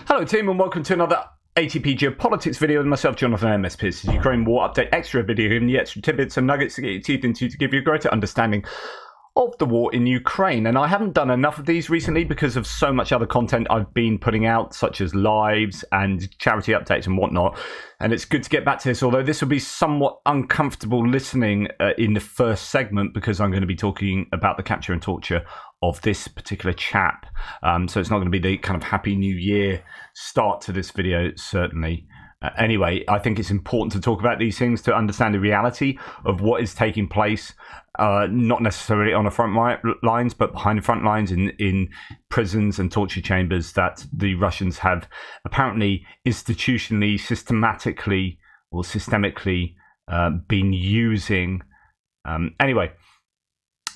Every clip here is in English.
Hello team and welcome to another ATP Geopolitics video with myself, Jonathan MS Pierce. Ukraine War Update Extra video, giving you extra tidbits and nuggets to get your teeth into to give you a greater understanding of the war in Ukraine. And I haven't done enough of these recently because of so much other content I've been putting out, such as lives and charity updates and whatnot. And it's good to get back to this, although this will be somewhat uncomfortable listening in the first segment because I'm going to be talking about the capture and torture of this particular chap. So it's not going to be the kind of Happy New Year start to this video, certainly. Anyway, I think it's important to talk about these things to understand the reality of what is taking place, not necessarily on the front lines, but behind the front lines in prisons and torture chambers that the Russians have apparently institutionally, systemically been using. Anyway,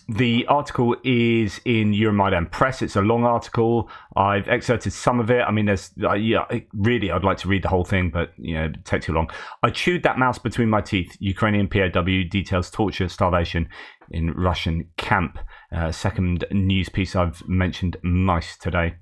the article is in Euromaidan Press. It's a long article. I've excerpted some of it. I mean, there's really, I'd like to read the whole thing, but it takes too long. I chewed that mouse between my teeth. Ukrainian POW details torture, starvation in Russian camp. Second news piece I've mentioned most today.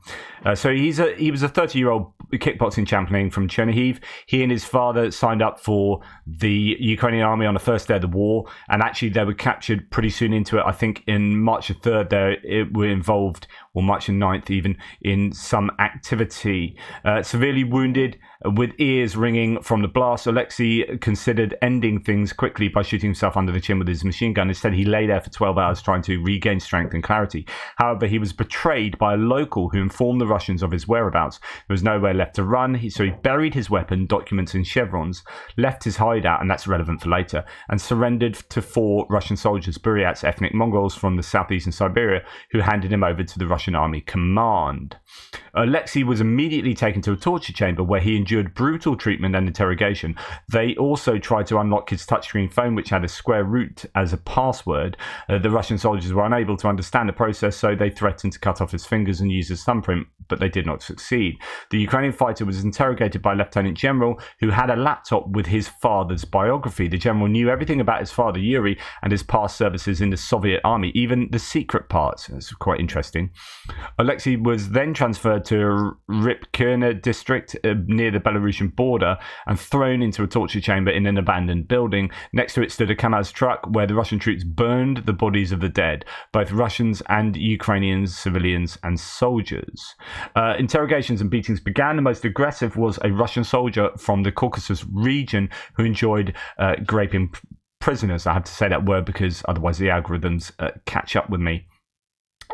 So he was a 30-year-old kickboxing champion from Chernihiv. He and his father signed up for the Ukrainian army on the first day of the war, and actually they were captured pretty soon into it. I think in March the 3rd they were involved, or March the 9th even, in some activity. Severely wounded, with ears ringing from the blast, Alexei considered ending things quickly by shooting himself under the chin with his machine gun. Instead, he lay there for 12 hours trying to regain strength and clarity. However, he was betrayed by a local who informed the Russians of his whereabouts. There was nowhere left to run, so he buried his weapon, documents and chevrons, left his hideout, and that's relevant for later, and surrendered to 4 Russian soldiers, Buryats, ethnic Mongols from the southeastern Siberia, who handed him over to the Russian army command. Alexei was immediately taken to a torture chamber where he endured brutal treatment and interrogation. They also tried to unlock his touchscreen phone, which had a square root as a password. The Russian soldiers were unable to understand the process, so they threatened to cut off his fingers and use his thumbprint, but they did not succeed. The Ukrainian fighter was interrogated by a lieutenant general who had a laptop with his father's biography. The general knew everything about his father, Yuri, and his past services in the Soviet army, even the secret parts. It's quite interesting. Alexei was then transferred to Rybkina district near the Belarusian border and thrown into a torture chamber in an abandoned building. Next to it stood a KAMAZ truck where the Russian troops burned the bodies of the dead, both Russians and Ukrainians, civilians and soldiers. Interrogations and beatings began. The most aggressive was a Russian soldier from the Caucasus region who enjoyed raping prisoners. I have to say that word because otherwise the algorithms catch up with me.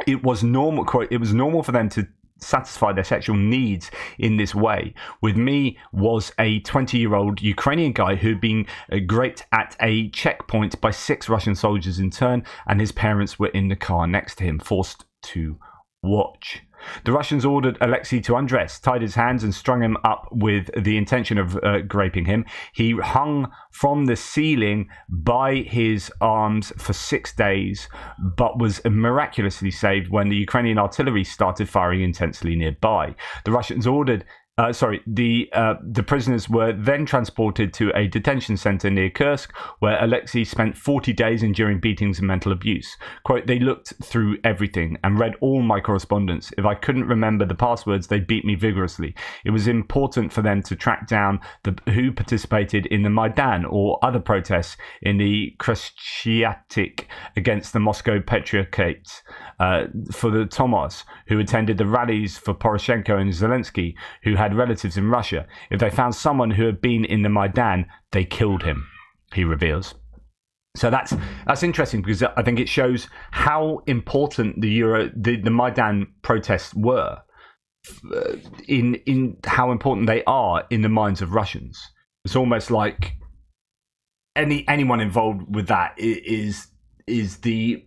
It was normal, quote, it was normal for them to satisfy their sexual needs in this way. With me was a 20-year-old Ukrainian guy who'd been raped at a checkpoint by 6 Russian soldiers in turn, and his parents were in the car next to him, forced to watch. The Russians ordered Alexei to undress, tied his hands and strung him up with the intention of raping him. He hung from the ceiling by his arms for 6 days, but was miraculously saved when the Ukrainian artillery started firing intensely nearby. The Russians ordered the prisoners were then transported to a detention center near Kursk, where Alexei spent 40 days enduring beatings and mental abuse. Quote, they looked through everything and read all my correspondence. If I couldn't remember the passwords, they beat me vigorously. It was important for them to track down who participated in the Maidan or other protests in the Krещатик against the Moscow Patriarchate, for the Tomos, who attended the rallies for Poroshenko and Zelensky, who had relatives in Russia. If they found someone who had been in the Maidan, they killed him, he reveals. So that's interesting because I think it shows how important the Maidan protests were in how important they are in the minds of Russians. It's almost like anyone involved with that is the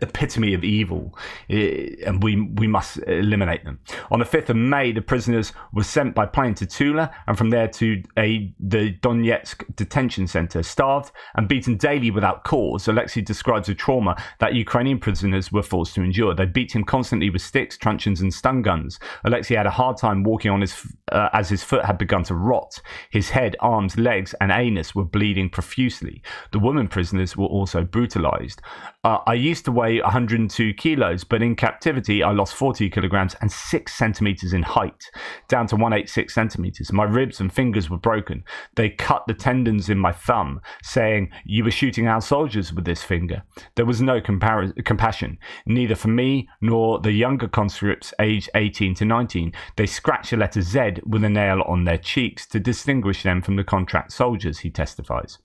epitome of evil, and we must eliminate them. On the 5th of May, the prisoners were sent by plane to Tula and from there to the Donetsk detention center. Starved and beaten daily without cause, Alexei describes the trauma that Ukrainian prisoners were forced to endure. They beat him constantly with sticks, truncheons and stun guns. Alexei had a hard time walking on his as his foot had begun to rot. His head, arms, legs, and anus were bleeding profusely. The women prisoners were also brutalized. I used to weigh 102 kilos, but in captivity I lost 40 kilograms and 6 centimeters in height, down to 186 centimeters. My ribs and fingers were broken. They cut the tendons in my thumb, saying, "You were shooting our soldiers with this finger." There was no compassion, neither for me nor the younger conscripts aged 18 to 19. They scratched the letter Z with a nail on their cheeks to distinguish them from the contract soldiers, he testifies.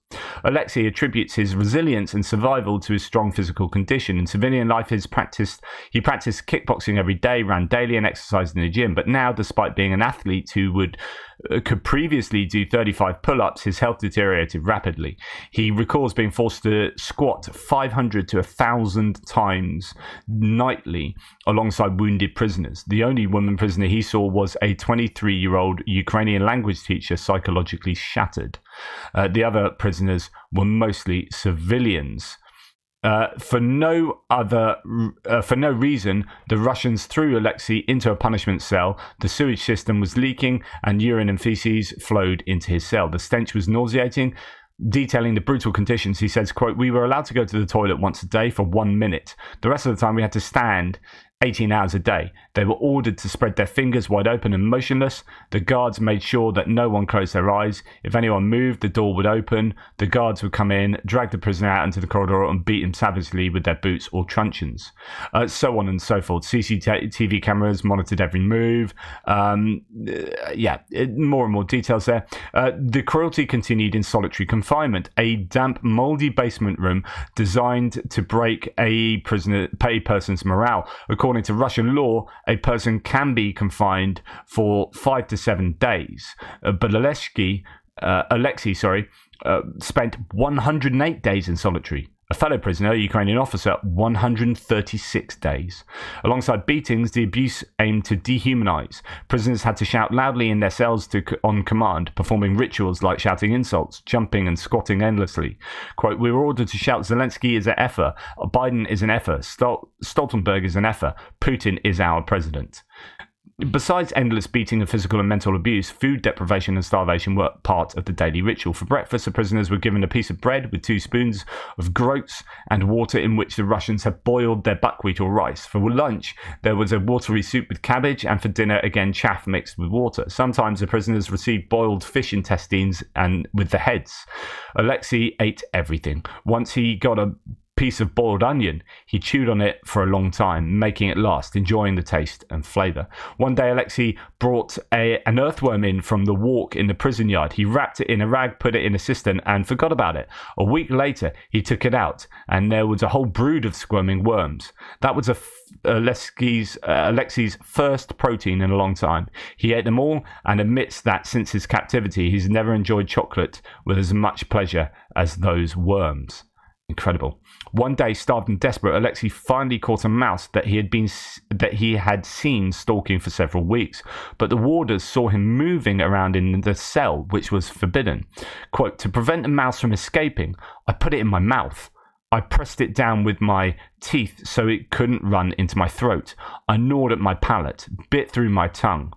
Alexei attributes his resilience and survival to his strong physical condition. In civilian life, he practiced kickboxing every day, ran daily, and exercised in the gym. But now, despite being an athlete who could previously do 35 pull-ups, his health deteriorated rapidly. He recalls being forced to squat 500 to 1,000 times nightly alongside wounded prisoners. The only woman prisoner he saw was a 23-year-old Ukrainian language teacher, psychologically shattered. The other prisoners were mostly civilians. For no reason, the Russians threw Alexei into a punishment cell. The sewage system was leaking and urine and feces flowed into his cell. The stench was nauseating. Detailing the brutal conditions, he says, quote, "We were allowed to go to the toilet once a day for 1 minute. The rest of the time we had to stand 18 hours a day. They were ordered to spread their fingers wide open and motionless. The guards made sure that no one closed their eyes. If anyone moved, the door would open. The guards would come in, drag the prisoner out into the corridor and beat him savagely with their boots or truncheons." So on and so forth. CCTV cameras monitored every move. More and more details there. The cruelty continued in solitary confinement, a damp, mouldy basement room designed to break a person's morale. According to Russian law, a person can be confined for 5 to 7 days, but Alexei spent 108 days in solitary. A fellow prisoner, a Ukrainian officer, 136 days. Alongside beatings, the abuse aimed to dehumanize. Prisoners had to shout loudly in their cells on command, performing rituals like shouting insults, jumping and squatting endlessly. Quote, "We were ordered to shout, Zelensky is an effer, Biden is an effer, Stoltenberg is an effer, Putin is our president." Besides endless beating and physical and mental abuse, food deprivation and starvation were part of the daily ritual. For breakfast, the prisoners were given a piece of bread with 2 spoons of groats and water in which the Russians had boiled their buckwheat or rice. For lunch, there was a watery soup with cabbage, and for dinner, again, chaff mixed with water. Sometimes the prisoners received boiled fish intestines and with the heads. Alexei ate everything. Once he got a piece of boiled onion, he chewed on it for a long time, making it last, enjoying the taste and flavor. One day, Alexei brought an earthworm in from the walk in the prison yard. He wrapped it in a rag, put it in a cistern, and forgot about it. A week later, he took it out, and there was a whole brood of squirming worms. That was Alexei's first protein in a long time. He ate them all and admits that since his captivity, he's never enjoyed chocolate with as much pleasure as those worms. Incredible. One day, starved and desperate, Alexei finally caught a mouse that he had seen stalking for several weeks. But the warders saw him moving around in the cell, which was forbidden. Quote, "To prevent the mouse from escaping, I put it in my mouth. I pressed it down with my teeth so it couldn't run into my throat. I gnawed at my palate, bit through my tongue.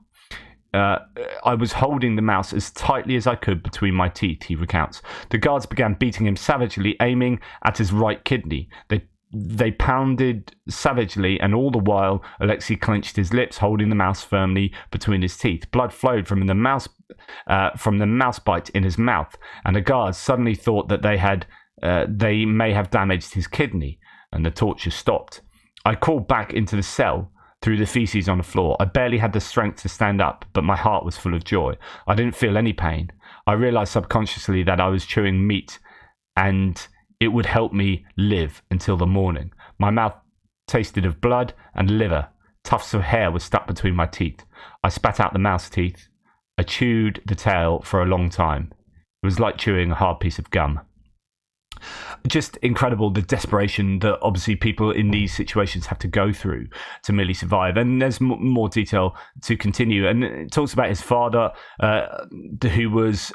I was holding the mouse as tightly as I could between my teeth," he recounts. The guards began beating him savagely, aiming at his right kidney. They pounded savagely, and all the while, Alexei clenched his lips, holding the mouse firmly between his teeth. Blood flowed from the mouse bite in his mouth, and the guards suddenly thought that they may have damaged his kidney, and the torture stopped. I crawled back into the cell through the feces on the floor. I barely had the strength to stand up, but my heart was full of joy. I didn't feel any pain. I realized subconsciously that I was chewing meat and it would help me live until the morning. My mouth tasted of blood and liver. Tufts of hair were stuck between my teeth. I spat out the mouse teeth. I chewed the tail for a long time. It was like chewing a hard piece of gum. Just incredible, the desperation that obviously people in these situations have to go through to merely survive. And there's more detail to continue. And it talks about his father, who was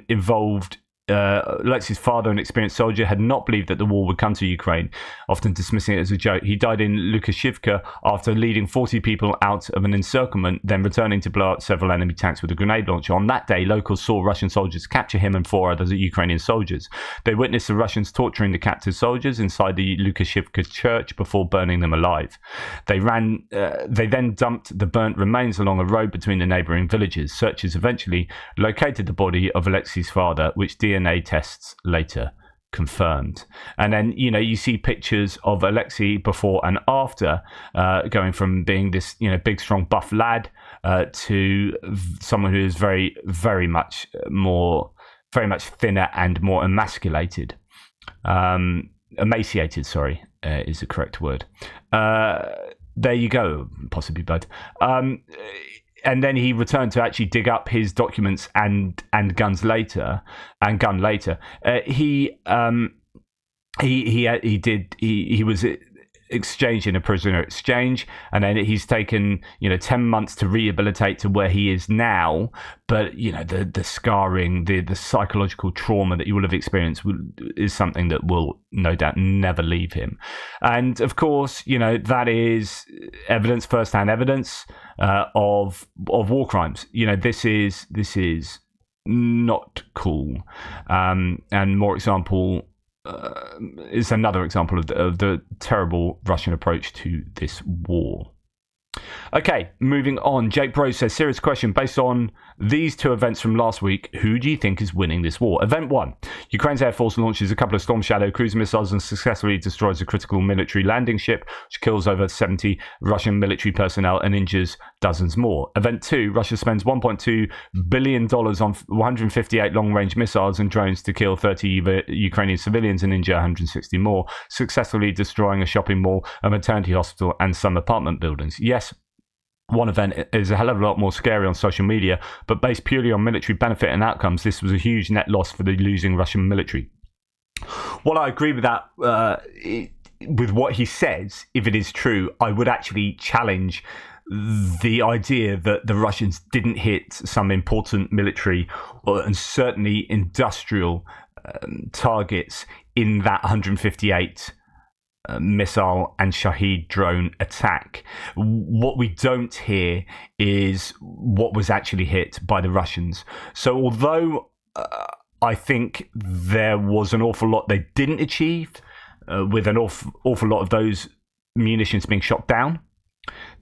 involved Alexi's father, an experienced soldier, had not believed that the war would come to Ukraine, often dismissing it as a joke. He died in Lukashivka after leading 40 people out of an encirclement, then returning to blow up several enemy tanks with a grenade launcher. On that day, locals saw Russian soldiers capture him and 4 other Ukrainian soldiers. They witnessed the Russians torturing the captured soldiers inside the Lukashivka church before burning them alive. They then dumped the burnt remains along a road between the neighbouring villages. Searchers eventually located the body of Alexi's father, which DNA tests later confirmed. And then, you see pictures of Alexei before and after, going from being this, big, strong, buff lad to someone who is very, very much thinner and more emasculated. Emaciated, sorry, is the correct word. There you go, possibly both. And then he returned to actually dig up his documents and gun later. He was exchanged in a prisoner exchange, and then he's taken 10 months to rehabilitate to where he is now. But the scarring, the psychological trauma that he will have experienced is something that will no doubt never leave him. And of course, that is evidence, first-hand evidence of war crimes. This is not cool. And more example. Is another example of the terrible Russian approach to this war. Okay, moving on. Jake Bro says, serious question. Based on these 2 events from last week, who do you think is winning this war? Event 1. Ukraine's Air Force launches a couple of Storm Shadow cruise missiles and successfully destroys a critical military landing ship, which kills over 70 Russian military personnel and injures dozens more. Event 2. Russia spends $1.2 billion on 158 long-range missiles and drones to kill 30 Ukrainian civilians and injure 160 more, successfully destroying a shopping mall, a maternity hospital, and some apartment buildings. Yes, one event is a hell of a lot more scary on social media, but based purely on military benefit and outcomes, this was a huge net loss for the losing Russian military. While I agree with that, with what he says, if it is true, I would actually challenge the idea that the Russians didn't hit some important military and certainly industrial targets in that 158 missile and Shahed drone attack. What we don't hear is what was actually hit by the Russians. So although I think there was an awful lot they didn't achieve, with an awful lot of those munitions being shot down,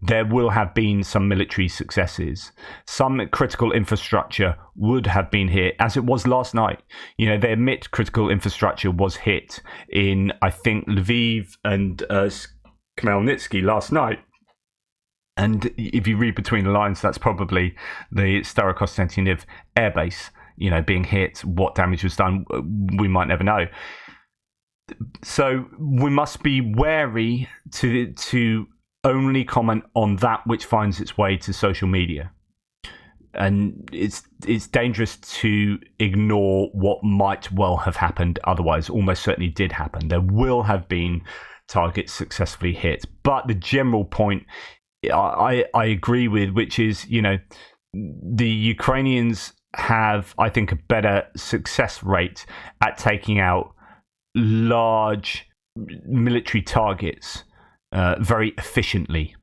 there will have been some military successes. Some critical infrastructure would have been hit, as it was last night. They admit critical infrastructure was hit in, I think, Lviv and Khmelnytsky last night. And if you read between the lines, that's probably the Starokonstantinov airbase, being hit. What damage was done, we might never know. So we must be wary to only comment on that which finds its way to social media, and it's dangerous to ignore what might well have happened otherwise. Almost certainly did happen. There will have been targets successfully hit, but the general point I agree with, which is the Ukrainians have, I think, a better success rate at taking out large military targets very efficiently,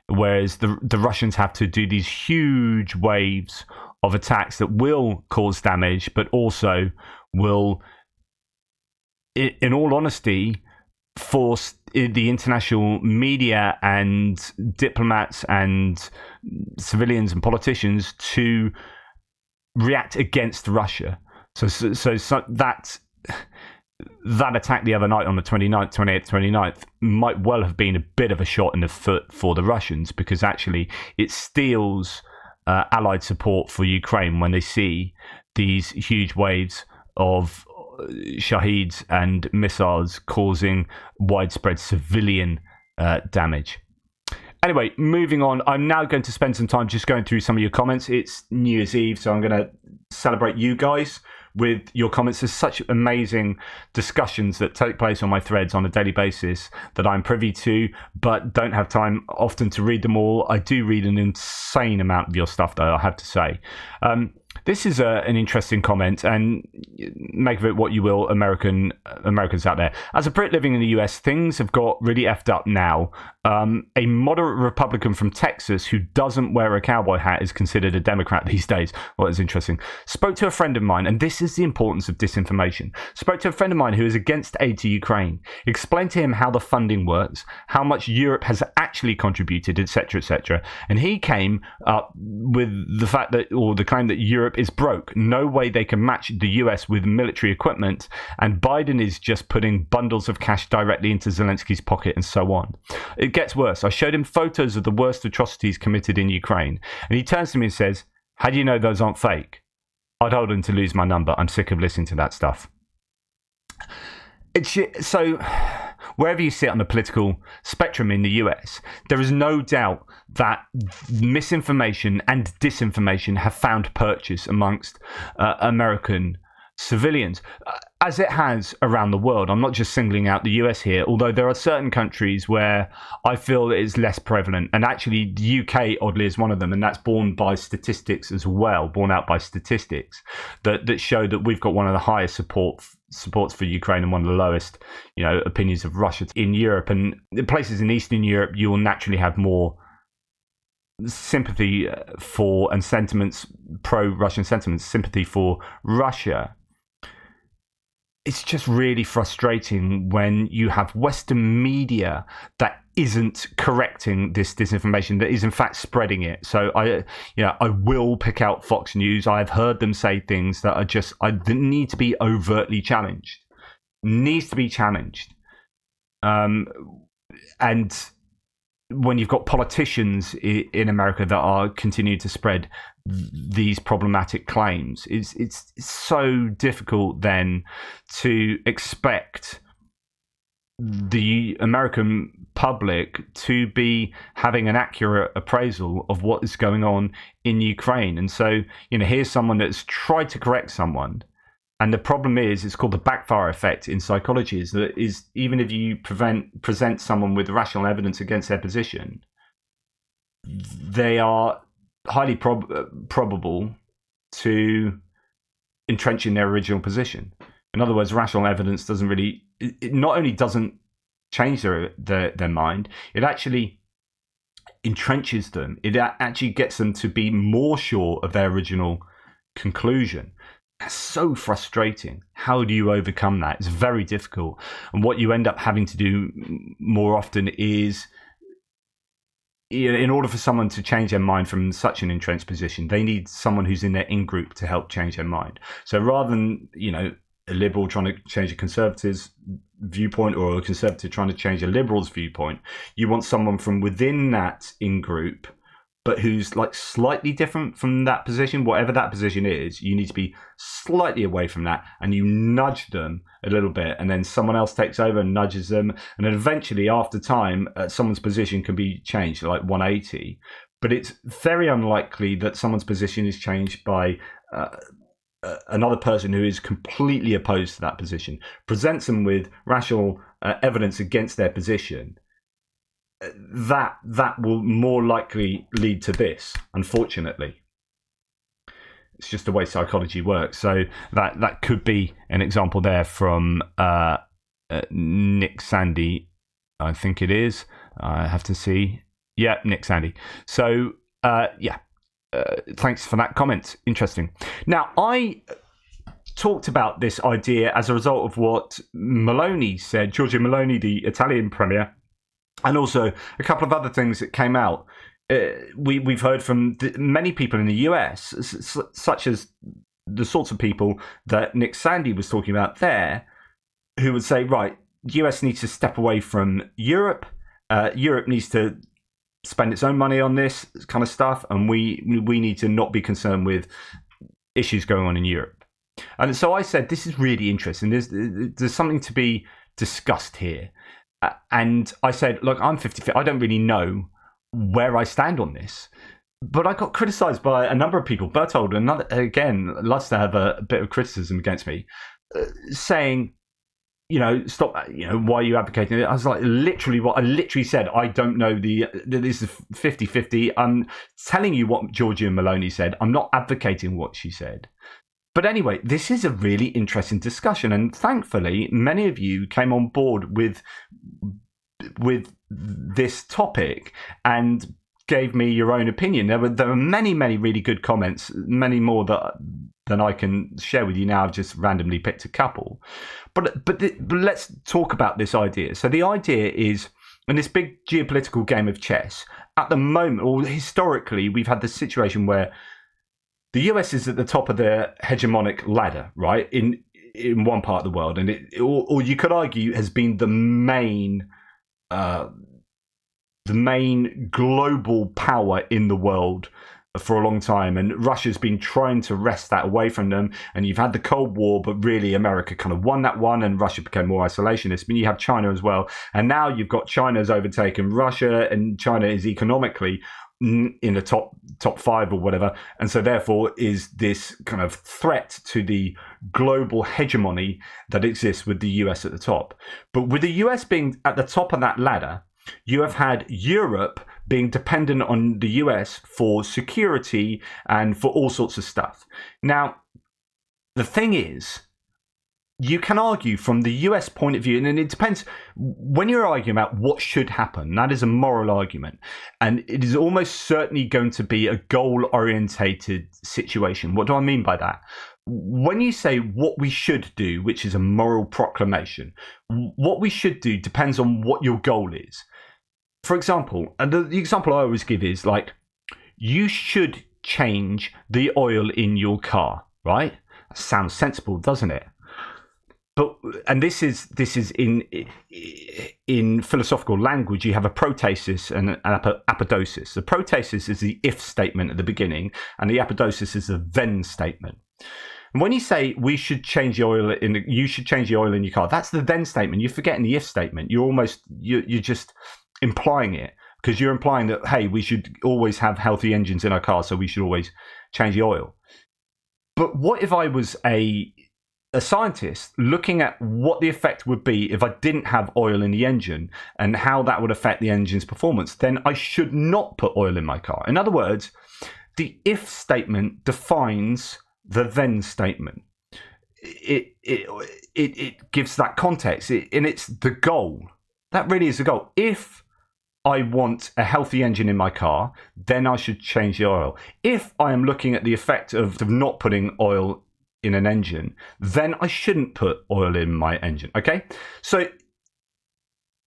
whereas the Russians have to do these huge waves of attacks that will cause damage, but also will, in all honesty, force the international media and diplomats and civilians and politicians to react against Russia. So that attack the other night on the 28th might well have been a bit of a shot in the foot for the Russians, because actually it steals Allied support for Ukraine when they see these huge waves of Shaheds and missiles causing widespread civilian damage. Anyway, moving on, I'm now going to spend some time just going through some of your comments. It's New Year's Eve, so I'm going to celebrate you guys with your comments. There's such amazing discussions that take place on my threads on a daily basis that I'm privy to, but don't have time often to read them all. I do read an insane amount of your stuff, though, I have to say. This is an interesting comment, and make of it what you will, Americans out there. As a Brit living in the US, things have got really effed up now. A moderate Republican from Texas who doesn't wear a cowboy hat is considered a Democrat these days. Well, it's interesting. Spoke to a friend of mine, and this is the importance of disinformation. Spoke to a friend of mine who is against aid to Ukraine. Explained to him how the funding works, how much Europe has actually contributed, etc., etc. And he came up with the fact that, or the claim that Europe is broke. No way they can match the US with military equipment, and Biden is just putting bundles of cash directly into Zelensky's pocket and so on. It gets worse. I showed him photos of the worst atrocities committed in Ukraine, and he turns to me and says, "How do you know those aren't fake?" I told him to lose my number. I'm sick of listening to that stuff. So, wherever you sit on the political spectrum in the US, there is no doubt that misinformation and disinformation have found purchase amongst American civilians, as it has around the world. I'm not just singling out the US here, although there are certain countries where I feel it is less prevalent, and actually the UK oddly is one of them, and that's borne by statistics as well, borne out by statistics that show that we've got one of the highest supports for Ukraine and one of the lowest, opinions of Russia in Europe. And the places in Eastern Europe, you will naturally have more sympathy for, and sentiments, pro-Russian sentiments, sympathy for Russia. It's just really frustrating when you have Western media that isn't correcting this disinformation, that is in fact spreading it. So I will pick out Fox News. I've heard them say things that are just, that need to be overtly challenged. Needs to be challenged. And when you've got politicians in America that are continuing to spread these problematic claims, it's so difficult then to expect the American public to be having an accurate appraisal of what is going on in Ukraine. And so, here's someone that's tried to correct someone. And the problem is, it's called the backfire effect in psychology, is even if you present someone with rational evidence against their position, they are highly probable to entrench in their original position. In other words, rational evidence doesn't really, it not only doesn't change their mind, it actually entrenches them. It actually gets them to be more sure of their original conclusion. That's so frustrating. How do you overcome that? It's very difficult. And what you end up having to do more often is, in order for someone to change their mind from such an entrenched position, they need someone who's in their in-group to help change their mind. So rather than, a liberal trying to change a conservative's viewpoint, or a conservative trying to change a liberal's viewpoint, you want someone from within that in-group, but who's like slightly different from that position. Whatever that position is, you need to be slightly away from that, and you nudge them a little bit, and then someone else takes over and nudges them, and then eventually after time someone's position can be changed like 180. But it's very unlikely that someone's position is changed by another person who is completely opposed to that position, presents them with rational evidence against their position. That will more likely lead to this, unfortunately. It's just the way psychology works. So that could be an example there from Nick Sandy, I think it is. I have to see. Yeah, Nick Sandy. So, thanks for that comment. Interesting. Now, I talked about this idea as a result of what Meloni said, Giorgia Meloni, the Italian premier, and also a couple of other things that came out. We've heard from many people in the US, such as the sorts of people that Nick Sandy was talking about there, who would say, right, the US needs to step away from Europe. Europe needs to spend its own money on this kind of stuff, and we need to not be concerned with issues going on in Europe. And so I said, this is really interesting. There's something to be discussed here. And I said, look, I'm 50. I don't really know where I stand on this. But I got criticised by a number of people. Bertold, loves to have a bit of criticism against me, saying, stop, why are you advocating it? I was like, literally what I literally said. I don't know this is 50-50. I'm telling you what Giorgia Meloni said. I'm not advocating what she said. But anyway, this is a really interesting discussion. And thankfully, many of you came on board with this topic and gave me your own opinion. There were many, many really good comments, many more than I can share with you now. I've just randomly picked a couple. But let's talk about this idea. So the idea is, in this big geopolitical game of chess, at the moment, or historically, we've had this situation where the US is at the top of the hegemonic ladder, right, in one part of the world, and or you could argue has been the main global power in the world for a long time, and Russia's been trying to wrest that away from them. And you've had the Cold War, but really America kind of won that one, and Russia became more isolationist. But you have China as well, and now you've got China's overtaken Russia, and China is economically in the top 5 or whatever, and so therefore is this kind of threat to the global hegemony that exists with the US at the top. But with the US being at the top of that ladder, you have had Europe being dependent on the US for security and for all sorts of stuff. Now, the thing is, you can argue from the US point of view, and it depends when you're arguing about what should happen. That is a moral argument, and it is almost certainly going to be a goal-orientated situation. What do I mean by that? When you say what we should do, which is a moral proclamation, what we should do depends on what your goal is. For example, and the example I always give is like, you should change the oil in your car, right? That sounds sensible, doesn't it? But and this is in philosophical language, you have a protasis and an apodosis. The protasis is the if statement at the beginning, and the apodosis is the then statement. And when you say you should change the oil in your car, that's the then statement. You're forgetting the if statement. You're just implying it, because you're implying that, hey, we should always have healthy engines in our car, so we should always change the oil. But what if I was a scientist looking at what the effect would be if I didn't have oil in the engine and how that would affect the engine's performance? Then I should not put oil in my car. In other words, the if statement defines the then statement. It gives that context, and it's the goal. That really is the goal. If I want a healthy engine in my car, then I should change the oil. If I am looking at the effect of not putting oil in an engine, then I shouldn't put oil in my engine. Okay? So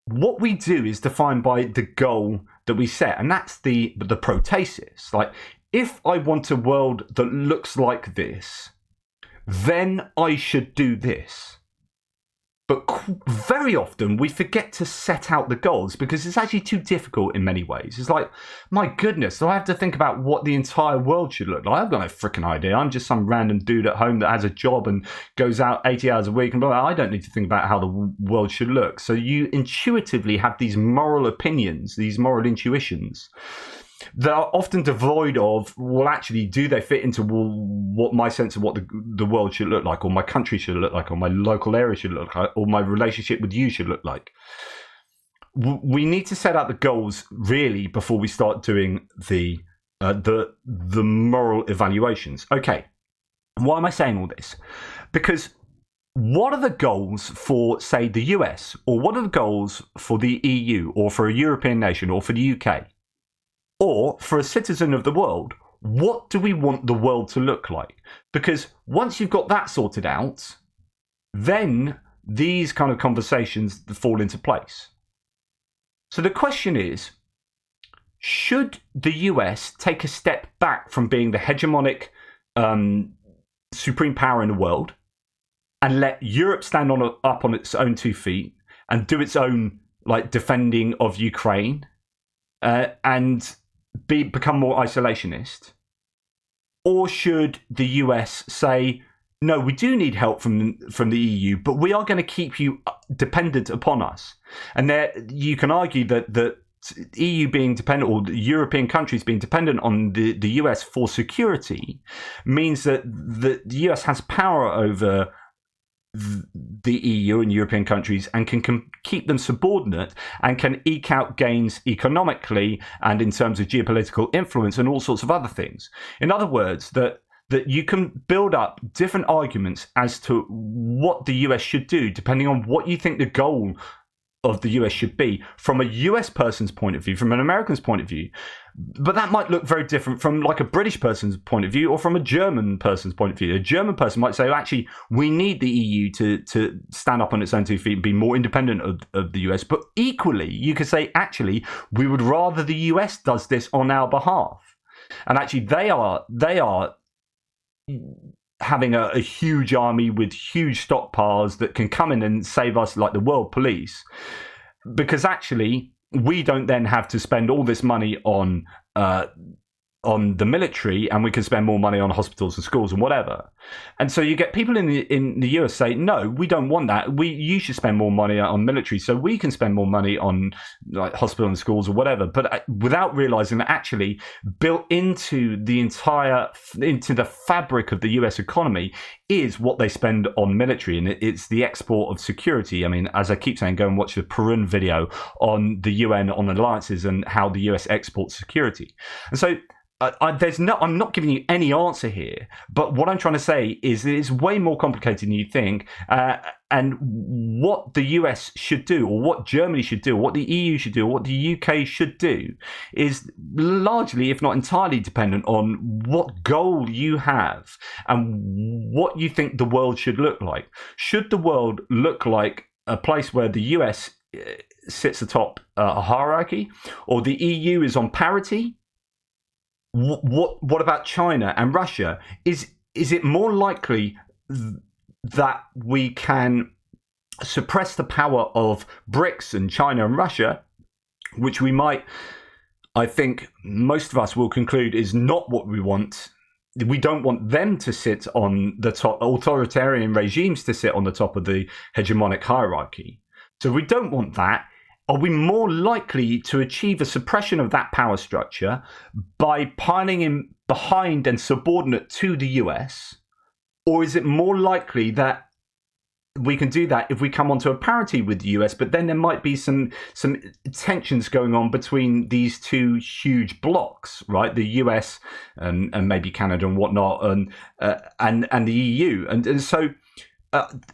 what we do is defined by the goal that we set, and that's the protasis. Like, if I want a world that looks like this, then I should do this. But very often we forget to set out the goals because it's actually too difficult in many ways. It's like, my goodness, do I have to think about what the entire world should look like? I've got no freaking idea. I'm just some random dude at home that has a job and goes out 80 hours a week, and I don't need to think about how the world should look. So you intuitively have these moral opinions, these moral intuitions that are often devoid of, well, actually, do they fit into what my sense of what the world should look like, or my country should look like, or my local area should look like, or my relationship with you should look like? We need to set out the goals really before we start doing the moral evaluations. Okay, why am I saying all this? Because what are the goals for, say, the US, or what are the goals for the EU, or for a European nation, or for the UK? Or for a citizen of the world, what do we want the world to look like? Because once you've got that sorted out, then these kind of conversations fall into place. So the question is, should the US take a step back from being the hegemonic supreme power in the world and let Europe stand up on its own 2 feet and do its own defending of Ukraine and become more isolationist? Or should the US say, no, we do need help from the EU, but we are going to keep you dependent upon us? And there you can argue that the EU being dependent, or the European countries being dependent on the US for security, means that the US has power over the EU and European countries and can keep them subordinate and can eke out gains economically and in terms of geopolitical influence and all sorts of other things. In other words, that you can build up different arguments as to what the US should do, depending on what you think the goal of the US should be from a US person's point of view, from an American's point of view. But that might look very different from like a British person's point of view or from a German person's point of view. A German person might say, well, actually, we need the EU to stand up on its own two feet and be more independent of the US. But equally, you could say, actually, we would rather the US does this on our behalf. And actually, they are having a huge army with huge stockpiles that can come in and save us like the world police, because actually we don't then have to spend all this money on the military, and we can spend more money on hospitals and schools and whatever. And so you get people in the US say, no, we don't want that. You should spend more money on military so we can spend more money on like hospitals and schools or whatever. But without realizing that actually built into the fabric of the US economy is what they spend on military, and it's the export of security. I mean, as I keep saying, go and watch the Perun video on the UN on alliances and how the US exports security. And so I'm not giving you any answer here, but what I'm trying to say is that it's way more complicated than you think. And what the US should do, or what Germany should do, or what the EU should do, or what the UK should do, is largely, if not entirely, dependent on what goal you have and what you think the world should look like. Should the world look like a place where the US sits atop a hierarchy, or the EU is on parity? What about China and Russia? Is it more likely that we can suppress the power of BRICS and China and Russia, which we might, I think most of us will conclude is not what we want? We don't want them to sit on the top, authoritarian regimes to sit on the top of the hegemonic hierarchy. So we don't want that. Are we more likely to achieve a suppression of that power structure by piling in behind and subordinate to the US? Or is it more likely that we can do that if we come onto a parity with the US, but then there might be some tensions going on between these two huge blocks, right? The US and maybe Canada and whatnot, and the EU. And so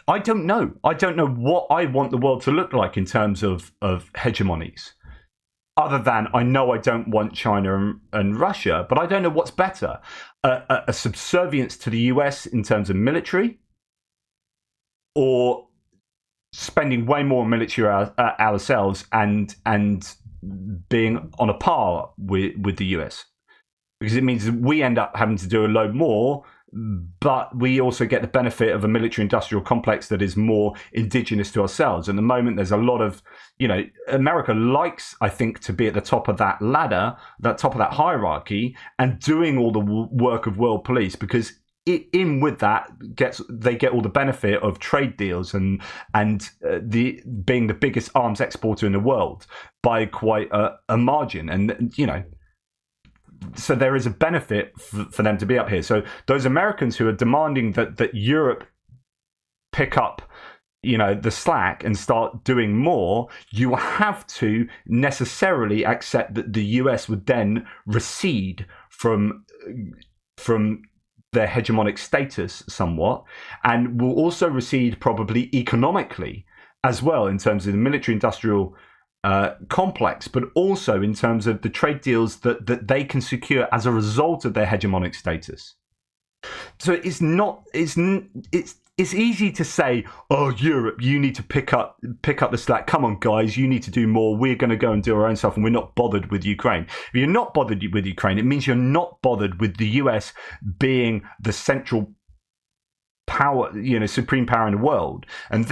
I don't know. I don't know what I want the world to look like in terms of hegemonies. Other than I know I don't want China and Russia, but I don't know what's better. A subservience to the US in terms of military, or spending way more military ourselves and being on a par with the US. Because it means that we end up having to do a load more, but we also get the benefit of a military-industrial complex that is more indigenous to ourselves. At the moment, there's a lot of, America likes, I think, to be at the top of that ladder, that top of that hierarchy, and doing all the work of world police, because in with that they get all the benefit of trade deals and the being the biggest arms exporter in the world by quite a margin, and so there is a benefit for them to be up here. So those Americans who are demanding that Europe pick up, the slack and start doing more, you have to necessarily accept that the US would then recede from their hegemonic status somewhat, and will also recede probably economically as well in terms of the military-industrial complex, but also in terms of the trade deals that they can secure as a result of their hegemonic status. So it's easy to say, oh, Europe, you need to pick up the slack. Come on, guys, you need to do more. We're going to go and do our own stuff, and we're not bothered with Ukraine. If you're not bothered with Ukraine, it means you're not bothered with the US being the central power, supreme power in the world, and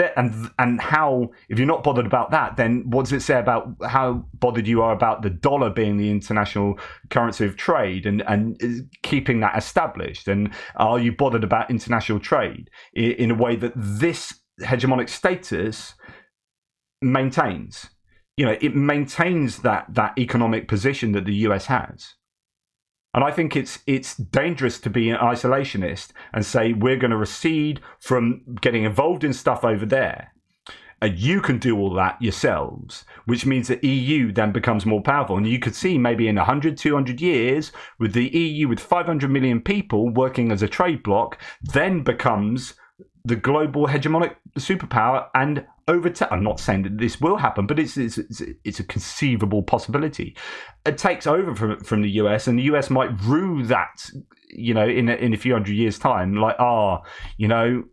how, if you're not bothered about that, then what does it say about how bothered you are about the dollar being the international currency of trade and keeping that established? And are you bothered about international trade in a way that this hegemonic status maintains? It maintains that economic position that the US has. And I think it's dangerous to be an isolationist and say we're going to recede from getting involved in stuff over there. You can do all that yourselves, which means that EU then becomes more powerful. And you could see maybe in 100, 200 years, with the EU with 500 million people working as a trade bloc, then becomes the global hegemonic superpower and I'm not saying that this will happen, but it's a conceivable possibility. It takes over from the US, and the US might rue that, in a few hundred years' time. Like, do you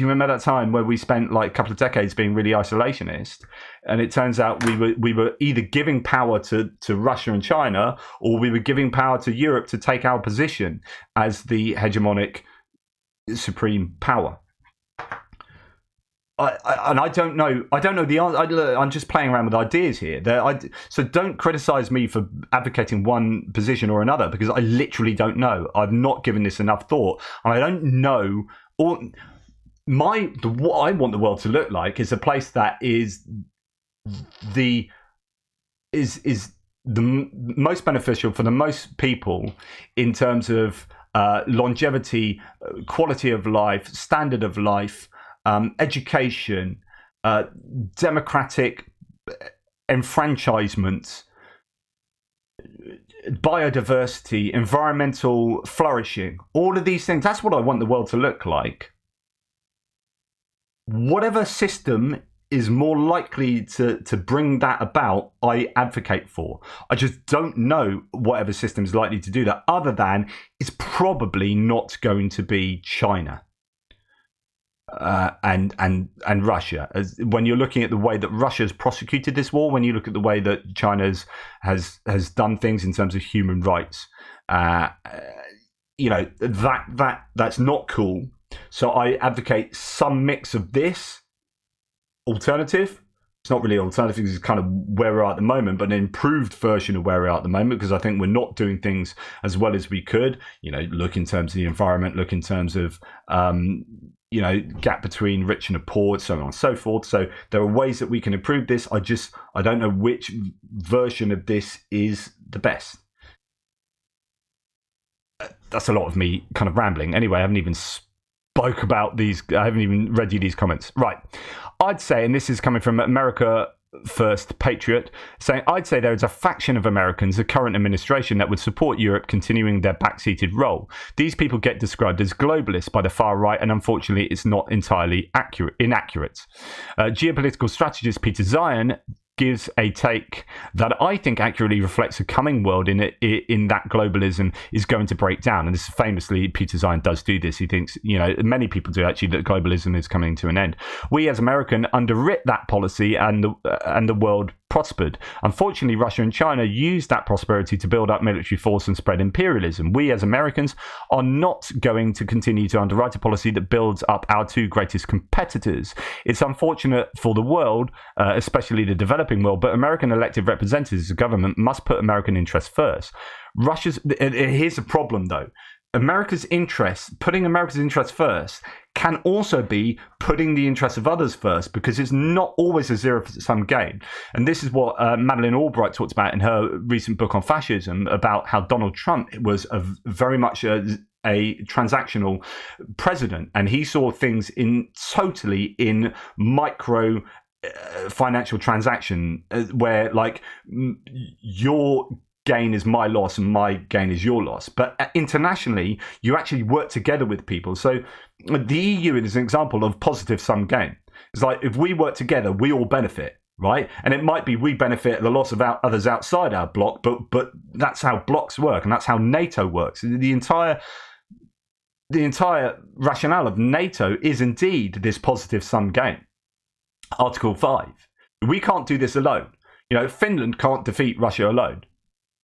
remember that time where we spent like a couple of decades being really isolationist, and it turns out we were either giving power to Russia and China, or we were giving power to Europe to take our position as the hegemonic supreme power. I don't know. I don't know the answer. I'm just playing around with ideas here. So don't criticize me for advocating one position or another, because I literally don't know. I've not given this enough thought, and I don't know. What I want the world to look like is a place that is the most beneficial for the most people in terms of longevity, quality of life, standard of life. Education, democratic enfranchisement, biodiversity, environmental flourishing, all of these things. That's what I want the world to look like. Whatever system is more likely to bring that about, I advocate for. I just don't know whatever system is likely to do that, other than it's probably not going to be China. And Russia. When you're looking at the way that Russia's prosecuted this war, when you look at the way that China's has done things in terms of human rights, that's not cool. So I advocate some mix of this alternative. It's not really alternative, it's kind of where we're at the moment, but an improved version of where we're at the moment, because I think we're not doing things as well as we could. Look in terms of the environment, look in terms of gap between rich and the poor, so on and so forth. So there are ways that we can improve this. I don't know which version of this is the best. That's a lot of me kind of rambling. Anyway, I haven't even spoke about these. I haven't even read you these comments. Right. I'd say, and this is coming from America First Patriot, saying, I'd say there is a faction of Americans, the current administration, that would support Europe continuing their backseated role. These people get described as globalists by the far right, and unfortunately it's not entirely inaccurate. Geopolitical strategist Peter Zion gives a take that I think accurately reflects a coming world in that globalism is going to break down. And this is famously, Peter Zion does do this. He thinks, many people do actually, that globalism is coming to an end. We as American underwrit that policy, and the world prospered. Unfortunately, Russia and China used that prosperity to build up military force and spread imperialism. We as Americans are not going to continue to underwrite a policy that builds up our two greatest competitors. It's unfortunate for the world, especially the developing world, but American elected representatives of government must put American interests first. Here's the problem though. Putting America's interests first can also be putting the interests of others first, because it's not always a zero-sum game. And this is what Madeleine Albright talked about in her recent book on fascism, about how Donald Trump was very much a transactional president, and he saw things totally in micro financial transaction, where like your gain is my loss and my gain is your loss. But internationally, you actually work together with people. So the EU is an example of positive sum game. It's like, if we work together, we all benefit, right? And it might be we benefit at the loss of others outside our bloc, but that's how blocs work, and that's how NATO works. The entire rationale of NATO is indeed this positive sum game. Article 5. We can't do this alone. Finland can't defeat Russia alone.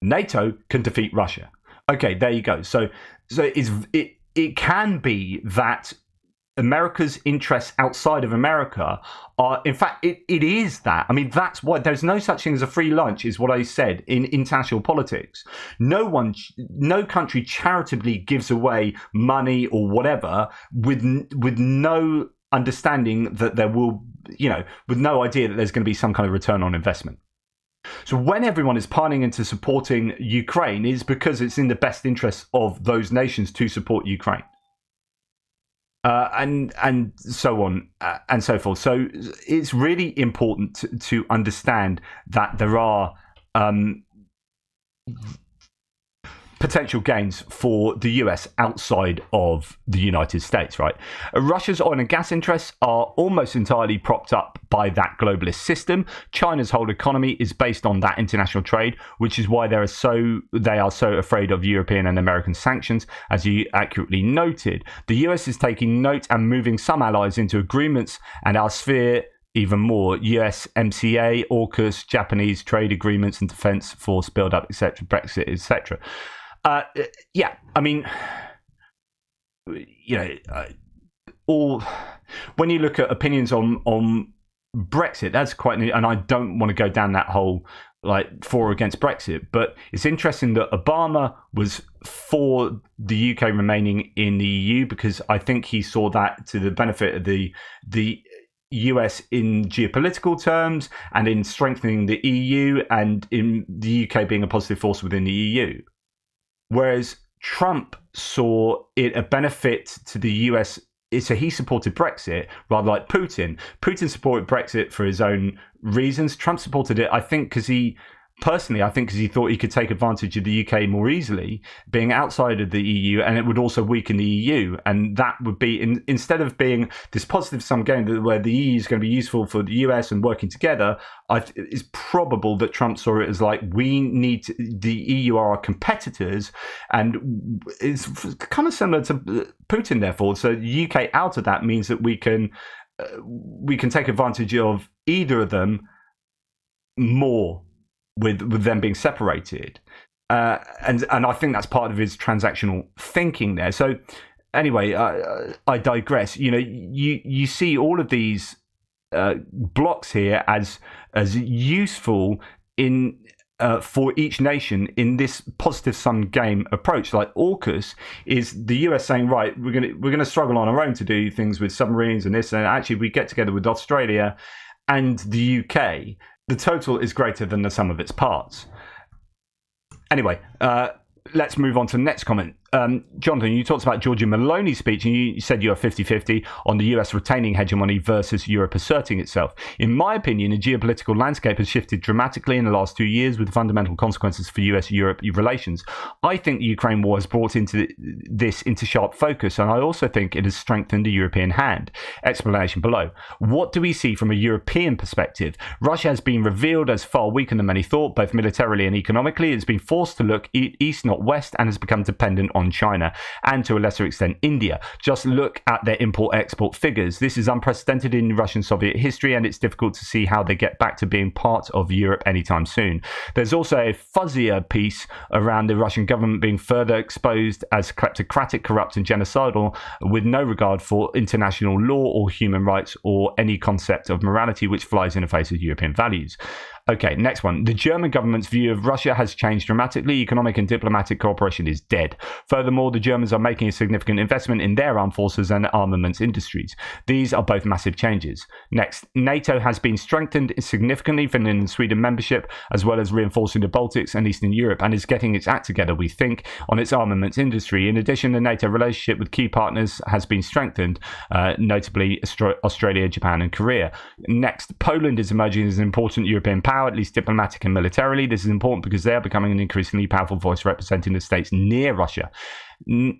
NATO can defeat Russia. Okay, there you go. So it can be that America's interests outside of America are, in fact, it is that. I mean, that's why there's no such thing as a free lunch, is what I said in international politics. No country charitably gives away money or whatever with no understanding that there will, with no idea that there's going to be some kind of return on investment. So when everyone is piling into supporting Ukraine, it's because it's in the best interest of those nations to support Ukraine. And so on and so forth. So it's really important to understand that there are potential gains for the US outside of the United States, right? Russia's oil and gas interests are almost entirely propped up by that globalist system. China's whole economy is based on that international trade, which is why they are so afraid of European and American sanctions, as you accurately noted. The US is taking note and moving some allies into agreements, and our sphere even more. USMCA, AUKUS, Japanese trade agreements and defense force build-up, etc., Brexit, etc. Yeah, I mean, all when you look at opinions on Brexit, that's quite, and I don't want to go down that whole for or against Brexit, but it's interesting that Obama was for the UK remaining in the EU because I think he saw that to the benefit of the US in geopolitical terms and in strengthening the EU and in the UK being a positive force within the EU. Whereas Trump saw it a benefit to the US, so he supported Brexit, rather like Putin. Putin supported Brexit for his own reasons. Trump supported it, I think, because he thought he could take advantage of the UK more easily, being outside of the EU, and it would also weaken the EU. And that would be, instead of being this positive sum game where the EU is going to be useful for the US and working together, it's probable that Trump saw it as the EU are our competitors, and it's kind of similar to Putin, therefore. So the UK out of that means that we can take advantage of either of them more, with them being separated, and I think that's part of his transactional thinking there. So anyway, I digress. You see all of these blocks here as useful in for each nation in this positive sum game approach. Like AUKUS is the US saying, right, we're gonna struggle on our own to do things with submarines and this, and actually we get together with Australia and the UK. The total is greater than the sum of its parts. Anyway, let's move on to the next comment. Jonathan, you talked about Giorgia Meloni's speech, and you said you are 50-50 on the US retaining hegemony versus Europe asserting itself. In my opinion, the geopolitical landscape has shifted dramatically in the last 2 years with fundamental consequences for US-Europe relations. I think the Ukraine war has brought into sharp focus, and I also think it has strengthened the European hand. Explanation below. What do we see from a European perspective? Russia has been revealed as far weaker than many thought, both militarily and economically. It's been forced to look east, not west, and has become dependent on China and to a lesser extent India. Just look at their import-export figures. This is unprecedented in Russian-Soviet history, and it's difficult to see how they get back to being part of Europe anytime soon. There's also a fuzzier piece around the Russian government being further exposed as kleptocratic, corrupt and genocidal, with no regard for international law or human rights or any concept of morality, which flies in the face of European values. Okay, next one. The German government's view of Russia has changed dramatically. Economic and diplomatic cooperation is dead. Furthermore, the Germans are making a significant investment in their armed forces and armaments industries. These are both massive changes. Next, NATO has been strengthened significantly, Finland and Sweden membership, as well as reinforcing the Baltics and Eastern Europe, and is getting its act together, we think, on its armaments industry. In addition, the NATO relationship with key partners has been strengthened, notably Australia, Japan and Korea. Next, Poland is emerging as an important European power, at least diplomatic and militarily. This is important because they are becoming an increasingly powerful voice representing the states near Russia.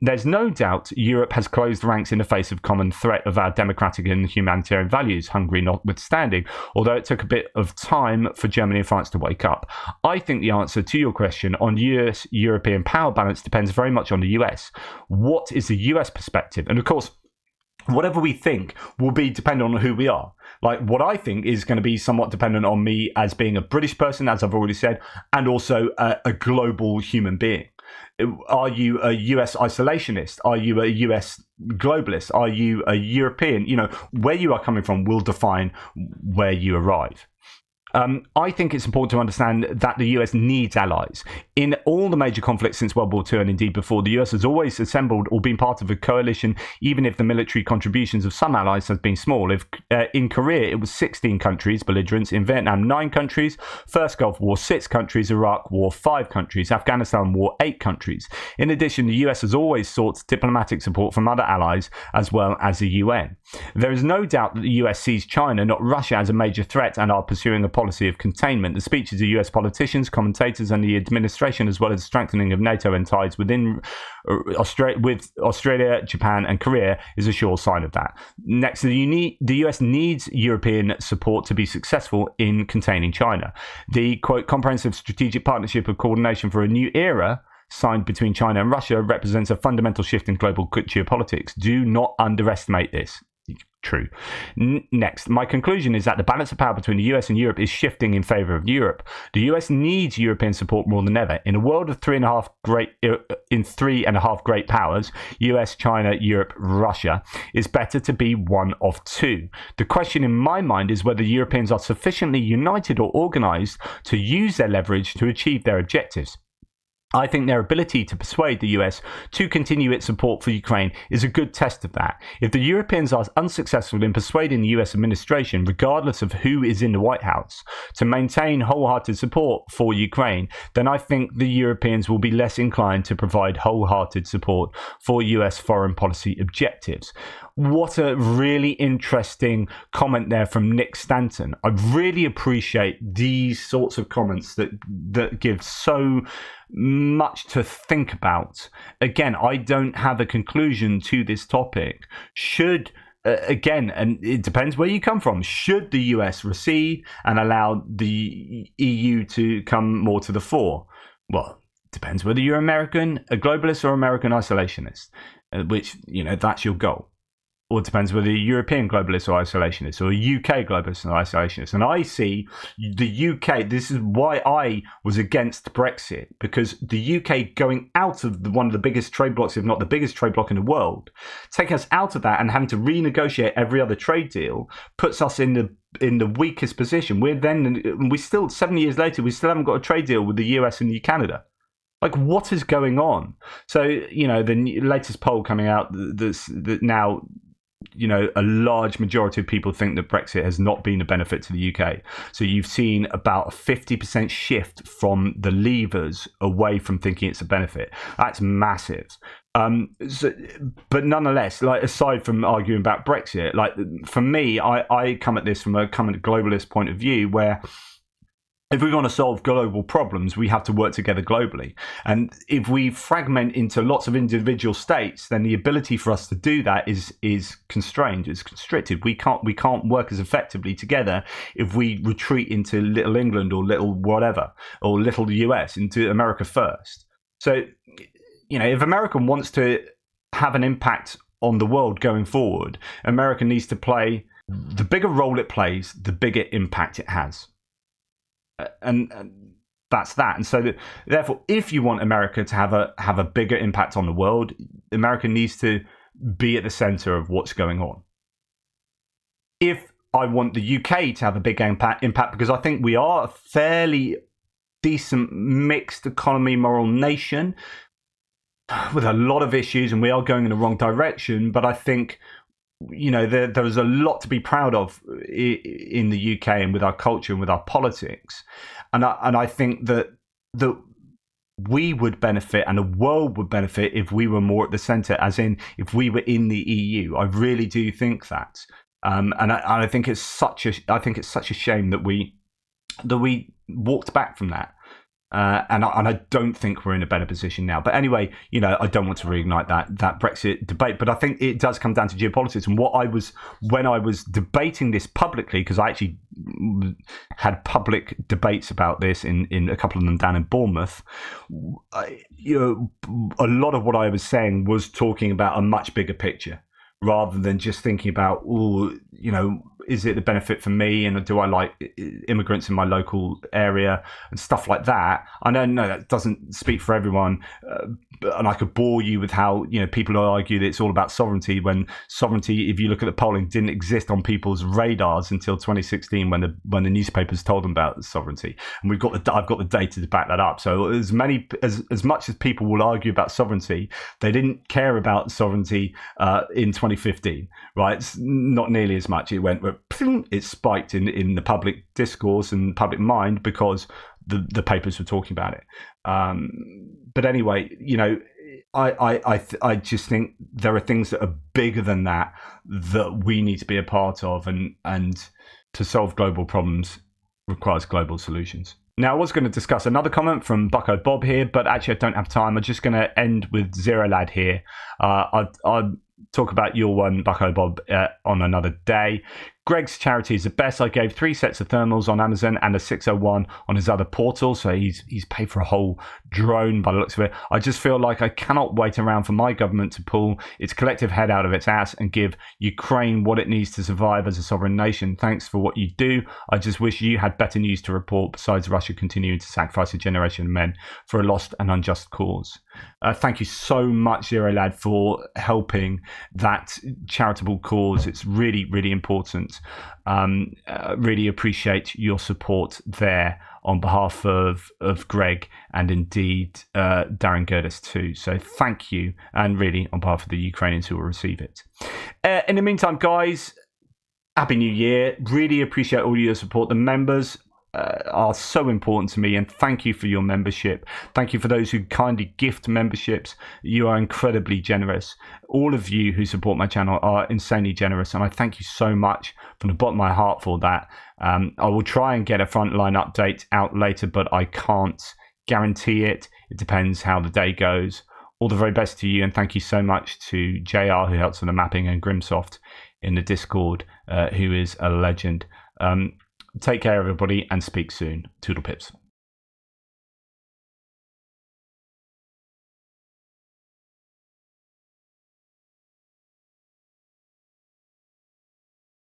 There's no doubt Europe has closed ranks in the face of common threat of our democratic and humanitarian values, Hungary notwithstanding, although it took a bit of time for Germany and France to wake up. I think the answer to your question on US-European power balance depends very much on the US. What is the US perspective? And of course, whatever we think will be dependent on who we are. Like, what I think is going to be somewhat dependent on me as being a British person, as I've already said, and also a global human being. Are you a US isolationist? Are you a US globalist? Are you a European? Where you are coming from will define where you arrive. I think it's important to understand that the US needs allies. In all the major conflicts since World War II, and indeed before, the US has always assembled or been part of a coalition, even if the military contributions of some allies has been small. In Korea, it was 16 countries, belligerents. In Vietnam, 9 countries. First Gulf War, 6 countries. Iraq War, 5 countries. Afghanistan War, 8 countries. In addition, the US has always sought diplomatic support from other allies, as well as the UN. There is no doubt that the US sees China, not Russia, as a major threat and are pursuing a policy of containment. The speeches of US politicians, commentators, and the administration, as well as strengthening of NATO and ties within with Australia, Japan, and Korea, is a sure sign of that. Next, the US needs European support to be successful in containing China. The quote comprehensive strategic partnership of coordination for a new era signed between China and Russia represents a fundamental shift in global geopolitics. Do not underestimate this. True. Next, my conclusion is that the balance of power between the US and Europe is shifting in favor of Europe. The US needs European support more than ever. In a world of three and a half great powers, US, China, Europe, Russia, it's better to be one of two. The question in my mind is whether Europeans are sufficiently united or organized to use their leverage to achieve their objectives. I think their ability to persuade the US to continue its support for Ukraine is a good test of that. If the Europeans are unsuccessful in persuading the US administration, regardless of who is in the White House, to maintain wholehearted support for Ukraine, then I think the Europeans will be less inclined to provide wholehearted support for US foreign policy objectives. What a really interesting comment there from Nick Stanton. I really appreciate these sorts of comments that give so much to think about. Again, I don't have a conclusion to this topic. Again, and it depends where you come from, should the US recede and allow the EU to come more to the fore? Well, it depends whether you're American, a globalist, or American isolationist, which, that's your goal. Or it depends whether you're European globalist or isolationist, or a UK globalist or isolationist. And I see the UK, this is why I was against Brexit, because the UK going out of one of the biggest trade blocks, if not the biggest trade block in the world, taking us out of that and having to renegotiate every other trade deal puts us in the weakest position. We still, 7 years later, we still haven't got a trade deal with the US and Canada. Like, what is going on? So, the latest poll coming out that now, a large majority of people think that Brexit has not been a benefit to the UK. So you've seen about a 50% shift from the leavers away from thinking it's a benefit. That's massive. But nonetheless, aside from arguing about Brexit, for me, I come at this from a globalist point of view, where if we want to solve global problems, we have to work together globally. And if we fragment into lots of individual states, then the ability for us to do that is constrained, is constricted. We can't work as effectively together if we retreat into little England or little whatever, or little US, into America first. So, if America wants to have an impact on the world going forward, America needs to play the bigger role it plays, the bigger impact it has. And that's that. And so therefore, if you want America to have a bigger impact on the world, America needs to be at the center of what's going on. If I want the UK to have a big impact, because I think we are a fairly decent mixed economy moral nation with a lot of issues, and we are going in the wrong direction, but I think there is a lot to be proud of in the UK and with our culture and with our politics, and I think that we would benefit and the world would benefit if we were more at the centre, as in if we were in the EU. I really do think that, and I think it's such a shame that we walked back from that. And I don't think we're in a better position now. But anyway, I don't want to reignite that Brexit debate. But I think it does come down to geopolitics. And when I was debating this publicly, because I actually had public debates about this in a couple of them down in Bournemouth, a lot of what I was saying was talking about a much bigger picture, rather than just thinking about, is it the benefit for me, and do I like immigrants in my local area and stuff like that. I know that doesn't speak for everyone, and I could bore you with how people argue that it's all about sovereignty, when sovereignty, if you look at the polling, didn't exist on people's radars until 2016 when the newspapers told them about sovereignty. And I've got the data to back that up. So as much as people will argue about sovereignty, they didn't care about sovereignty in 2015, right? It's not nearly as much. It spiked in the public discourse and public mind because the papers were talking about it. But anyway, I just think there are things that are bigger than that we need to be a part of, and to solve global problems requires global solutions. Now, I was going to discuss another comment from Bucko Bob here, but actually I don't have time. I'm just going to end with Zero Lad here. I'll talk about your one, Bucko Bob, on another day. Greg's charity is the best. I gave 3 sets of thermals on Amazon and a 601 on his other portal, so he's paid for a whole drone by the looks of it. I just feel like I cannot wait around for my government to pull its collective head out of its ass and give Ukraine what it needs to survive as a sovereign nation. Thanks for what you do. I just wish you had better news to report besides Russia continuing to sacrifice a generation of men for a lost and unjust cause. Thank you so much, Zero Lad, for helping that charitable cause. It's really, really important. Really appreciate your support there on behalf of Greg and indeed Darren Gerdes too. So thank you, and really on behalf of the Ukrainians who will receive it. In the meantime, guys, Happy New Year. Really appreciate all your support. The members are so important to me, and thank you for your membership. Thank you for those who kindly gift memberships. You are incredibly generous. All of you who support my channel are insanely generous, and I thank you so much from the bottom of my heart for that. I will try and get a frontline update out later, but I can't guarantee it. It depends how the day goes. All the very best to you, and thank you so much to JR, who helps with the mapping, and Grimsoft in the Discord, who is a legend. Take care, everybody, and speak soon. Toodle pips.